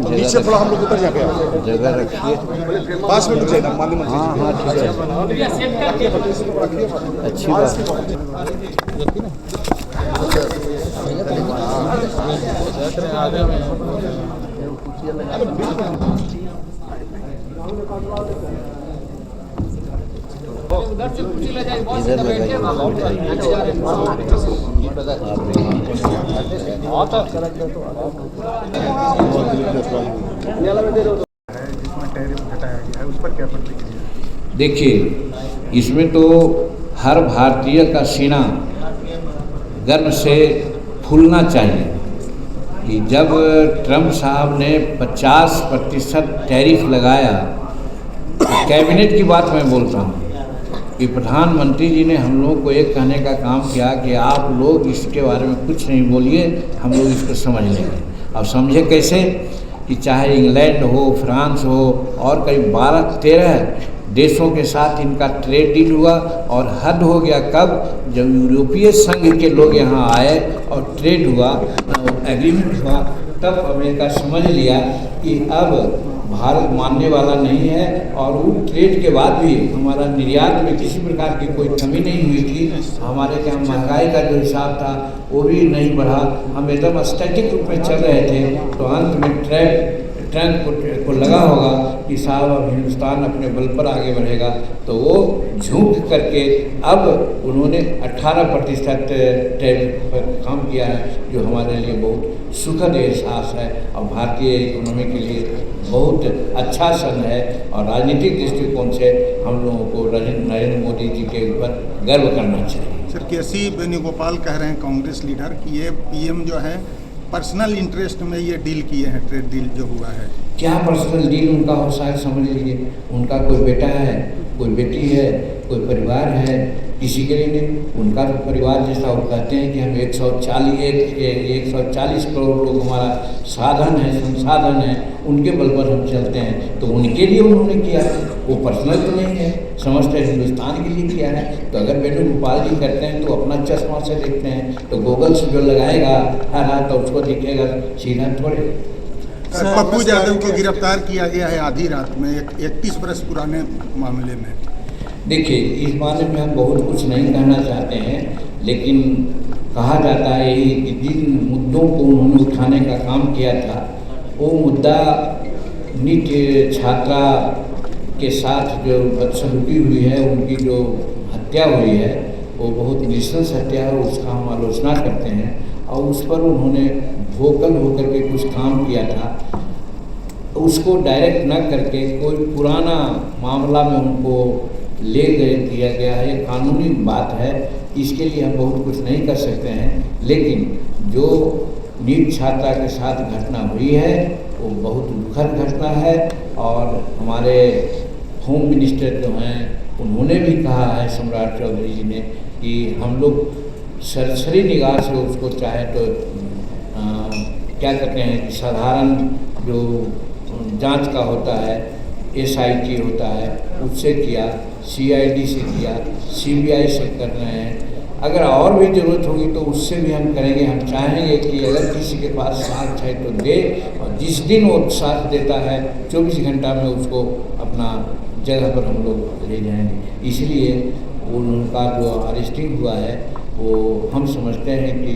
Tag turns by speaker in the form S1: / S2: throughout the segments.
S1: नीचे थोड़ा हम लोग उतर जाके
S2: जगह रखिए।
S1: 5 मिनट चाहिए माननीय मंत्री।
S2: हाँ हाँ ठीक है, अच्छी बात। इधर लगाइए।
S3: देखिए, इसमें तो हर भारतीय का सीना गर्व से फूलना चाहिए कि जब ट्रंप साहब ने 50% टैरिफ लगाया, तो कैबिनेट की बात मैं बोलता हूँ कि प्रधानमंत्री जी ने हम लोगों को एक कहने का काम किया कि आप लोग इसके बारे में कुछ नहीं बोलिए, हम लोग इसको समझ लेंगे। अब समझे कैसे कि चाहे इंग्लैंड हो, फ्रांस हो और करीब 12-13 देशों के साथ इनका ट्रेड डील हुआ, और हद हो गया कब, जब यूरोपीय संघ के लोग यहाँ आए और ट्रेड हुआ, एग्रीमेंट हुआ, तब अमेरिका समझ लिया कि अब भारत मानने वाला नहीं है। और वो ट्रेड के बाद भी हमारा निर्यात में किसी प्रकार की कोई कमी नहीं हुई थी। हमारे यहाँ महंगाई का जो हिसाब था वो भी नहीं बढ़ा, हम एकदम स्टैटिक रूप में चल रहे थे। तो अंत में ट्रंप को लगा होगा कि साहब अब हिंदुस्तान अपने बल पर आगे बढ़ेगा, तो वो झुक करके अब उन्होंने 18% टैरिफ पर काम किया है, जो हमारे लिए बहुत सुखद एहसास है और भारतीय इकोनॉमी के लिए बहुत अच्छा क्षण है। और राजनीतिक दृष्टिकोण से हम लोगों को नरेंद्र मोदी जी के ऊपर गर्व करना चाहिए।
S4: सर, केसी वेणुगोपाल कह रहे हैं कांग्रेस लीडर कि ये पीएम जो है पर्सनल इंटरेस्ट में ये डील किए हैं, ट्रेड डील जो हुआ है।
S3: क्या पर्सनल डील उनका हो, शायद समझ लीजिए उनका कोई बेटा है, कोई बेटी है, कोई परिवार है, किसी के लिए नहीं। उनका तो परिवार जैसा वो कहते हैं कि हम 140 करोड़ लोग हमारा साधन है, संसाधन है, उनके बल पर हम चलते हैं, तो उनके लिए उन्होंने किया है, वो पर्सनल तो नहीं है, समस्त हिंदुस्तान के लिए किया है। तो अगर वेणुगोपाल जी करते हैं तो अपना चश्मा से देखते हैं, तो गूगल से जो लगाएगा हर हाथ तो उसको दिखेगा, सीधा थोड़े।
S4: पप्पू यादव को गिरफ्तार किया गया है आधी रात में 31 बरस पुराने मामले में।
S3: देखिए, इस बारे में हम बहुत कुछ नहीं कहना चाहते हैं, लेकिन कहा जाता है कि जिन मुद्दों को उन्होंने उठाने का काम किया था, वो मुद्दा नीट छात्रा के साथ जो बदसलूकी हुई है, उनकी जो हत्या हुई है, वो बहुत नृशंस हत्या है, उसका हम आलोचना करते हैं। और उस पर उन्होंने वोकल होकर के कुछ काम किया था, उसको डायरेक्ट न करके कोई पुराना मामला में उनको ले गए दिया गया है। ये कानूनी बात है, इसके लिए हम बहुत कुछ नहीं कर सकते हैं, लेकिन जो नीट छात्रा के साथ घटना हुई है वो बहुत दुखद घटना है। और हमारे होम मिनिस्टर जो हैं उन्होंने भी कहा है, सम्राट चौधरी जी ने, कि हम लोग सरसरी निगाह से उसको चाहे तो क्या कहते हैं, साधारण जो जांच का होता है, SIT होता है, उससे किया, CID से किया, CBI से कर रहे हैं। अगर और भी ज़रूरत होगी तो उससे भी हम करेंगे। हम चाहेंगे कि अगर किसी के पास साथ है तो दे, और जिस दिन वो साथ देता है 24 घंटा में उसको अपना जगह पर हम लोग ले जाएंगे। इसलिए उनका जो अरेस्टिंग हुआ है वो हम समझते हैं कि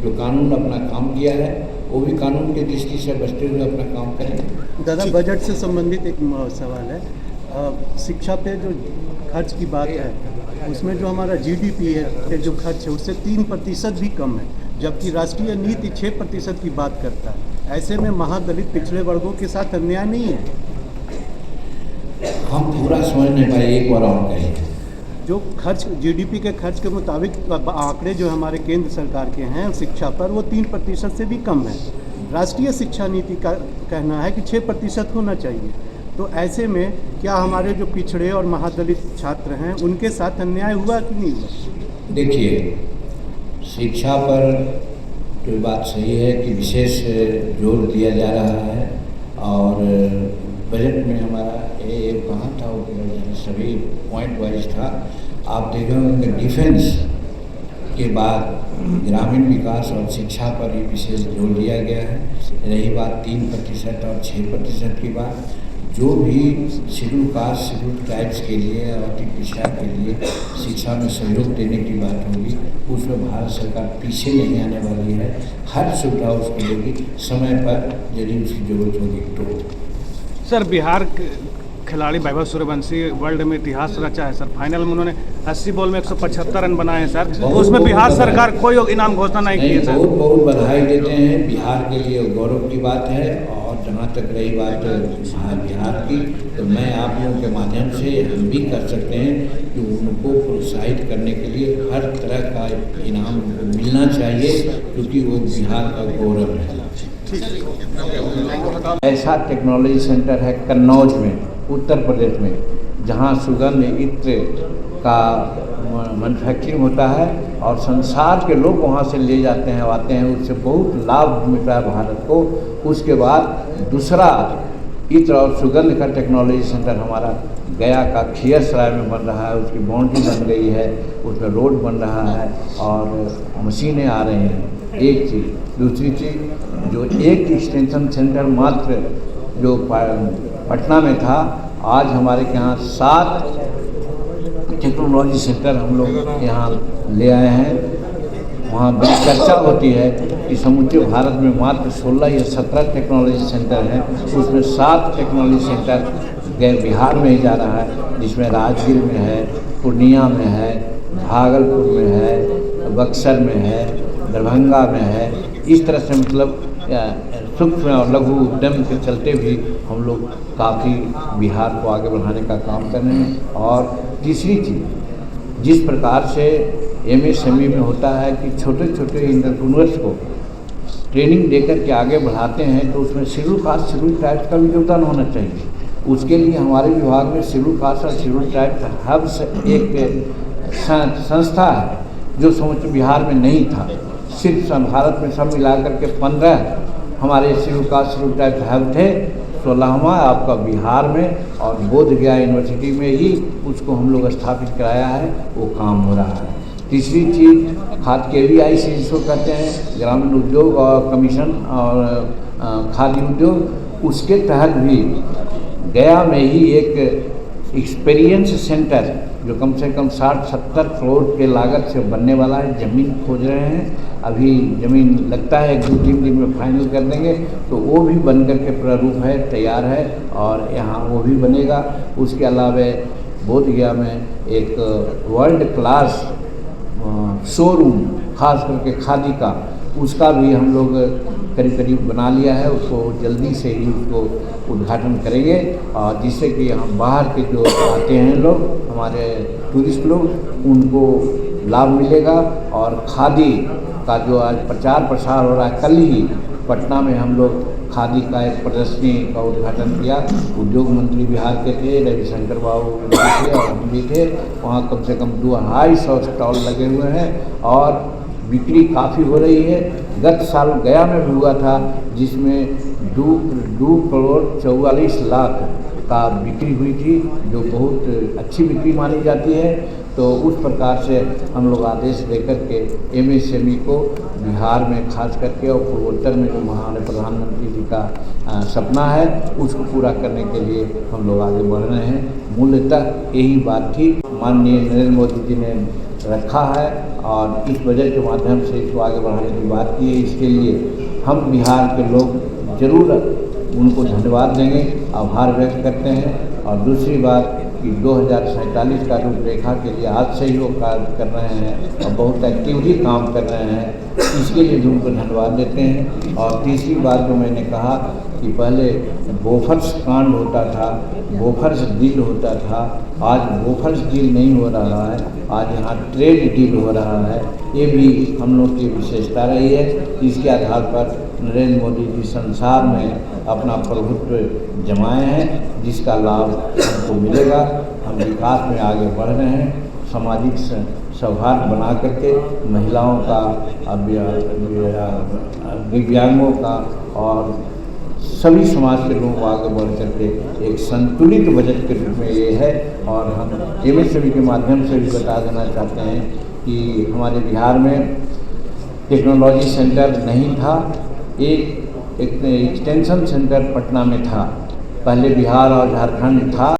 S3: जो कानून अपना काम किया है वो भी कानून की दृष्टि से बचते हुए अपना काम करेंगे।
S5: दादा, बजट से संबंधित एक सवाल है। शिक्षा पे जो खर्च की बात है, उसमें जो हमारा GDP है पे जो खर्च है उससे 3% भी कम है, जबकि राष्ट्रीय नीति 6% की बात करता है। ऐसे में महादलित पिछड़े वर्गों के साथ अन्याय नहीं है?
S3: हम पूरा समझ नहीं पाए, एक बार और कहें।
S5: जो खर्च GDP के खर्च के मुताबिक आंकड़े जो हमारे केंद्र सरकार के हैं शिक्षा पर, वो 3% से भी कम है। राष्ट्रीय शिक्षा नीति का कहना है कि 6% होना चाहिए। तो ऐसे में क्या हमारे जो पिछड़े और महादलित छात्र हैं उनके साथ अन्याय हुआ कि नहीं हुआ?
S3: देखिए, शिक्षा पर तो बात सही है कि विशेष जोर दिया जा रहा है, और बजट में हमारा ये कहाँ था, वो सभी पॉइंट वाइज था। आप देखेंगे डिफेंस उसके बाद ग्रामीण विकास और शिक्षा पर भी विशेष जोर दिया गया है। रही बात 3% और 6% की बात, जो भी शेड्यूल कास्ट शेड्यूल ट्राइब्स के लिए और पिछड़ा के लिए शिक्षा में सहयोग देने की बात होगी, उसमें भारत सरकार पीछे नहीं आने वाली है। हर सुविधा उसको देगी समय पर यदि उसकी जरूरत होगी तो।
S6: सर, बिहार खिलाड़ी वैभव सूर्यवंशी वर्ल्ड में इतिहास रचा है सर। फाइनल में उन्होंने 80 बॉल में 175 रन बनाए हैं सर। उसमें बिहार सरकार कोई इनाम घोषणा नहीं की है सर।
S3: बहुत बहुत बधाई देते हैं, बिहार के लिए गौरव की बात है। और जहाँ तक रही बात बिहार की, तो मैं आप लोगों के माध्यम से हम भी कर सकते हैं कि उनको प्रोत्साहित करने के लिए हर तरह का इनाम उनको मिलना चाहिए, क्योंकि वो बिहार का गौरव है। ऐसा टेक्नोलॉजी सेंटर है कन्नौज में, उत्तर प्रदेश में, जहाँ सुगंध इत्र का मैन्युफैक्चरिंग होता है और संसार के लोग वहाँ से ले जाते हैं, आते हैं, उससे बहुत लाभ मिलता है भारत को। उसके बाद दूसरा इत्र और सुगंध का टेक्नोलॉजी सेंटर हमारा गया का खियसराय में बन रहा है। उसकी बाउंड्री बन गई है, उसमें रोड बन रहा है और मशीनें आ रही हैं। एक चीज़। दूसरी चीज़, जो एक एक्सटेंशन सेंटर मात्र जो पटना में था, आज हमारे यहाँ 7 टेक्नोलॉजी सेंटर हम लोग यहाँ ले आए हैं। वहाँ बड़ी चर्चा होती है कि समूचे भारत में मात्र 16 या 17 टेक्नोलॉजी सेंटर हैं, उसमें 7 टेक्नोलॉजी सेंटर गए बिहार में ही जा रहा है, जिसमें राजगीर में है, पूर्णिया में है, भागलपुर में है, बक्सर में है, दरभंगा में है। इस तरह से मतलब सूक्ष्म और लघु उद्यम के चलते भी हम लोग काफ़ी बिहार को आगे बढ़ाने का काम कर रहे हैं। और तीसरी चीज़, जिस प्रकार से MSME में होता है कि छोटे छोटे एंटरप्रेन्योर्स को ट्रेनिंग देकर के आगे बढ़ाते हैं, तो उसमें शेड्यूल कास्ट शेड्यूल ट्राइब्स का भी योगदान होना चाहिए। उसके लिए हमारे विभाग में शेड्यूल कास्ट और शेड्यूल ट्राइब्स हब्स एक संस्था है, जो समूचे बिहार में नहीं था। सिर्फ भारत में सब मिलाकर के 15 हमारे schedule caste schedule tribes hub थे। 16वां आपका बिहार में और बोध गया यूनिवर्सिटी में ही उसको हम लोग स्थापित कराया है, वो काम हो रहा है। तीसरी चीज़, खाद KVIC जिसको कहते हैं, ग्रामीण उद्योग और कमीशन और खाद्य उद्योग, उसके तहत भी गया में ही एक एक्सपीरियंस सेंटर जो कम से कम 60-70 करोड़ के लागत से बनने वाला है। ज़मीन खोज रहे हैं, अभी ज़मीन लगता है 2-3 दिन में फाइनल कर देंगे, तो वो भी बन कर के प्रारूप है, तैयार है और यहाँ वो भी बनेगा। उसके अलावा बोध गया में एक वर्ल्ड क्लास शोरूम खास करके खादी का, उसका भी हम लोग करीब करीब बना लिया है। उसको जल्दी से ही उसको उद्घाटन करेंगे और जिससे कि यहाँ बाहर के जो आते हैं लोग, हमारे टूरिस्ट लोग, उनको लाभ मिलेगा। और खादी का जो आज प्रचार प्रसार हो रहा है, कल ही पटना में हम लोग खादी का एक प्रदर्शनी का उद्घाटन किया। उद्योग मंत्री बिहार के थे, रविशंकर बाबू भी थे और हम भी थे। वहाँ कम से कम 250 स्टॉल लगे हुए हैं और बिक्री काफ़ी हो रही है। गत साल गया में भी हुआ था, जिसमें 2 करोड़ 44 लाख का बिक्री हुई थी, जो बहुत अच्छी बिक्री मानी जाती है। तो उस प्रकार से हम लोग आदेश देकर के MSME को बिहार में खास करके और पूर्वोत्तर में जो माननीय प्रधानमंत्री जी का सपना है, उसको पूरा करने के लिए हम लोग आगे बढ़ रहे हैं। मूलतः यही बात थी, माननीय नरेंद्र मोदी जी ने रखा है और इस बजट के माध्यम से इसको आगे बढ़ाने की बात की है। इसके लिए हम बिहार के लोग जरूर उनको धन्यवाद देंगे, आभार व्यक्त करते हैं। और दूसरी बात कि 2047 का रूपरेखा के लिए आज से ही वो कार्य कर रहे हैं और बहुत एक्टिवली काम कर रहे हैं, इसके लिए भी उनको धन्यवाद देते हैं। और तीसरी बात जो मैंने कहा कि पहले बोफर्स कांड होता था, बोफर्स डील होता था, आज बोफर्स डील नहीं हो रहा है, आज यहाँ ट्रेड डील हो रहा है। ये भी हम लोग की विशेषता रही है। इसके आधार पर नरेंद्र मोदी जी संसार में अपना प्रभुत्व जमाए हैं, जिसका लाभ हमको मिलेगा। हम विकास में आगे बढ़ रहे हैं, सामाजिक सौहार्द बना करके महिलाओं का, दिव्यांगों का और सभी समाज के लोग आगे बढ़ करके एक संतुलित बजट के रूप में ये है। और हम MSME के माध्यम से भी बता देना चाहते हैं कि हमारे बिहार में टेक्नोलॉजी सेंटर नहीं था। एक एक्सटेंशन सेंटर पटना में था, पहले बिहार और झारखंड था।